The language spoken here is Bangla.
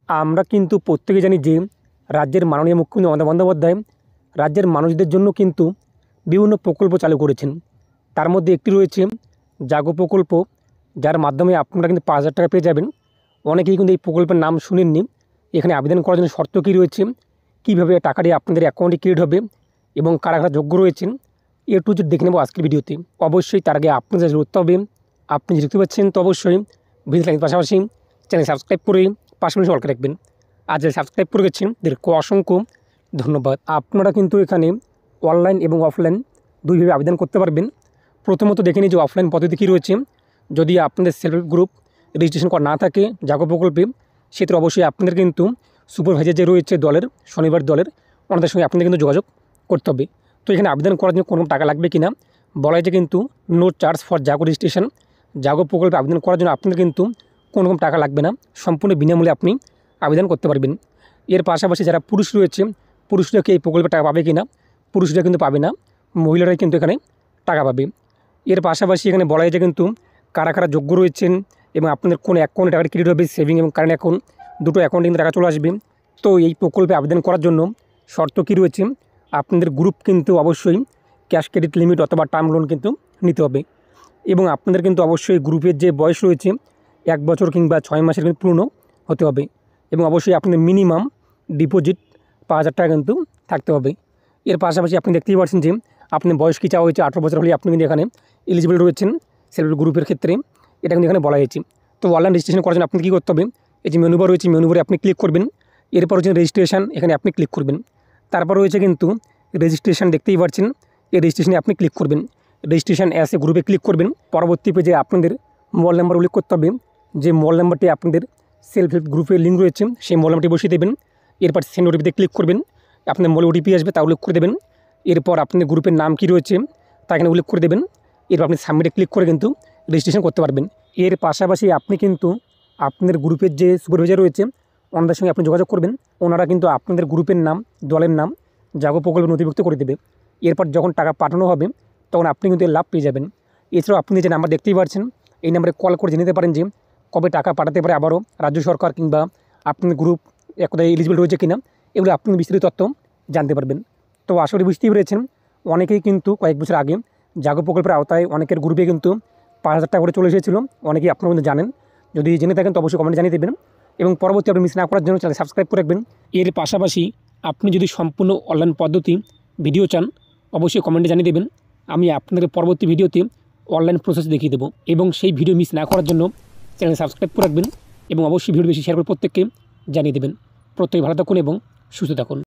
আমরা কিন্তু প্রত্যেকে জানি যে রাজ্যের মাননীয় মুখ্যমন্ত্রী মমতা বন্দ্যোপাধ্যায় রাজ্যের মানুষদের জন্য কিন্তু বিভিন্ন প্রকল্প চালু করেছেন। তার মধ্যে একটি রয়েছে জাগো প্রকল্প, যার মাধ্যমে আপনারা কিন্তু 5,000 টাকা পেয়ে যাবেন। অনেকেই কিন্তু এই প্রকল্পের নাম শুনেননি। এখানে আবেদন করার জন্য শর্ত কী রয়েছে, কীভাবে টাকাটি আপনাদের অ্যাকাউন্টে ক্রেডিট হবে এবং কারা কারা যোগ্য রয়েছেন, এ টু জেড দেখে নেব আজকের ভিডিওতে। অবশ্যই তার আগে আপনাদের করতে হবে, আপনি যে দেখতে পাচ্ছেন তো অবশ্যই ভিডিও লাইনের পাশাপাশি চ্যানেল সাবস্ক্রাইব করে পাশাপাশি অলকে রাখবেন। আর যারা সাবস্ক্রাইব করে গেছেন তাদেরকে অসংখ্য ধন্যবাদ। আপনারা কিন্তু এখানে অনলাইন এবং অফলাইন দুইভাবে আবেদন করতে পারবেন। প্রথমত দেখে নিই যে অফলাইন পদ্ধতি কী রয়েছে। যদি আপনাদের সেলফ হেল্প গ্রুপ রেজিস্ট্রেশন করা না থাকে জাগো প্রকল্পে, সেক্ষেত্রে অবশ্যই আপনাদের কিন্তু সুপারভাইজার যে রয়েছে দলের, শনিবার দলের, ওনাদের সঙ্গে আপনাদের কিন্তু যোগাযোগ করতে হবে। তো এখানে আবেদন করার জন্য কোনো টাকা লাগবে কি না বলা হয়েছে, কিন্তু no charge for Jago registration. Jago প্রকল্পে আবেদন করার জন্য আপনাদের কিন্তু কোনো রকম টাকা লাগবে না, সম্পূর্ণ বিনামূল্যে আপনি আবেদন করতে পারবেন। এর পাশাপাশি যারা পুরুষ রয়েছে, পুরুষরা কি এই প্রকল্পে টাকা পাবে কি না, পুরুষরা কিন্তু পাবে না, মহিলারাই কিন্তু এখানে টাকা পাবে। এর পাশাপাশি এখানে বলা হয়েছে কিন্তু কারা কারা যোগ্য রয়েছেন এবং আপনাদের কোন অ্যাকাউন্টে টাকা ক্রেডিট হবে, সেভিং এবং কারেন্ট অ্যাকাউন্ট, দুটো অ্যাকাউন্টে কিন্তু টাকা চলে আসবে। তো এই প্রকল্পে আবেদন করার জন্য শর্ত কী রয়েছে, আপনাদের গ্রুপ কিন্তু অবশ্যই ক্যাশ ক্রেডিট লিমিট অথবা টার্ম লোন কিন্তু নিতে হবে এবং আপনাদের কিন্তু অবশ্যই গ্রুপের যে বয়স রয়েছে 1 বছর কিংবা 6 মাসের কিন্তু পূর্ণ হতে হবে এবং অবশ্যই আপনাদের মিনিমাম ডিপোজিট 5,000 টাকা কিন্তু থাকতে হবে। এর পাশাপাশি আপনি দেখতেই পাচ্ছেন যে আপনার বয়স কী চাওয়া হয়েছে, 18 বছর হলে আপনি কিন্তু এখানে এলিজিবল রয়েছেন সেলফ গ্রুপের ক্ষেত্রে, এটা কিন্তু এখানে বলা হয়েছে। তো অনলাইন রেজিস্ট্রেশন করার জন্য আপনি কী করতে হবে, এই যে মেনুবার রয়েছে মেনুবারে আপনি ক্লিক করবেন। এরপর হচ্ছে রেজিস্ট্রেশন, এখানে আপনি ক্লিক করবেন। তারপর রয়েছে কিন্তু রেজিস্ট্রেশন, দেখতেই পাচ্ছেন এই রেজিস্ট্রেশনে আপনি ক্লিক করবেন। রেজিস্ট্রেশন অ্যাস এ গ্রুপে ক্লিক করবেন। পরবর্তী পেজে আপনাদের মোবাইল নাম্বার উল্লেখ করতে হবে, যে মোবাইল নাম্বারটি আপনাদের সেলফ হেল্প গ্রুপের লিঙ্ক রয়েছে সেই মোবাইল নাম্বারটি বসিয়ে দেবেন। এরপর সেন্ড ওটিপিতে ক্লিক করবেন, আপনার মোবাইলে ওটিপি আসবে তা উল্লেখ করে দেবেন। এরপর আপনার গ্রুপের নাম কী রয়েছে তা এখানে উল্লেখ করে দেবেন। এরপর আপনি সাবমিটে ক্লিক করে কিন্তু রেজিস্ট্রেশন করতে পারবেন। এর পাশাপাশি আপনি কিন্তু আপনাদের গ্রুপের যে সুপারভাইজার রয়েছে ওনাদের সঙ্গে আপনি যোগাযোগ করবেন। ওনারা কিন্তু আপনাদের গ্রুপের নাম, দলের নাম জাগো প্রকল্পে নথিভুক্ত করে দেবে। এরপর যখন টাকা পাঠানো হবে তখন আপনি কিন্তু এর লাভ পেয়ে যাবেন। এছাড়াও আপনি যে নাম্বার দেখতেই পাচ্ছেন এই নাম্বারে কল করে জেনে নিতে পারেন যে কবে টাকা পাঠাতে পারে আবারও রাজ্য সরকার, কিংবা আপনার গ্রুপ একদায় এলিজিবল রয়েছে কিনা, এগুলো আপনি বিস্তারিত তথ্য জানতে পারবেন। তো আশা করি বুঝতেই পেরেছেন, অনেকেই কিন্তু কয়েক বছর আগে জাগো প্রকল্পের আওতায় অনেকের গ্রুপে কিন্তু 5,000 টাকা করে চলে এসেছিলো। অনেকেই আপনারা কিন্তু জানেন, যদি জেনে থাকেন তো অবশ্যই কমেন্টে জানিয়ে দেবেন এবং পরবর্তী আপনি মিস না করার জন্য চ্যানেল সাবস্ক্রাইব করে রাখবেন। এর পাশাপাশি আপনি যদি সম্পূর্ণ অনলাইন পদ্ধতি ভিডিও চান অবশ্যই কমেন্টে জানিয়ে দেবেন, আমি আপনাদের পরবর্তী ভিডিওতে অনলাইন প্রসেস দেখিয়ে দেবো এবং সেই ভিডিও মিস না করার জন্য চ্যানেল সাবস্ক্রাইব করে রাখবেন এবং অবশ্যই ভিডিও বেশি শেয়ার করে প্রত্যেককে জানিয়ে দেবেন। প্রত্যেকে ভালো থাকুন এবং সুস্থ থাকুন।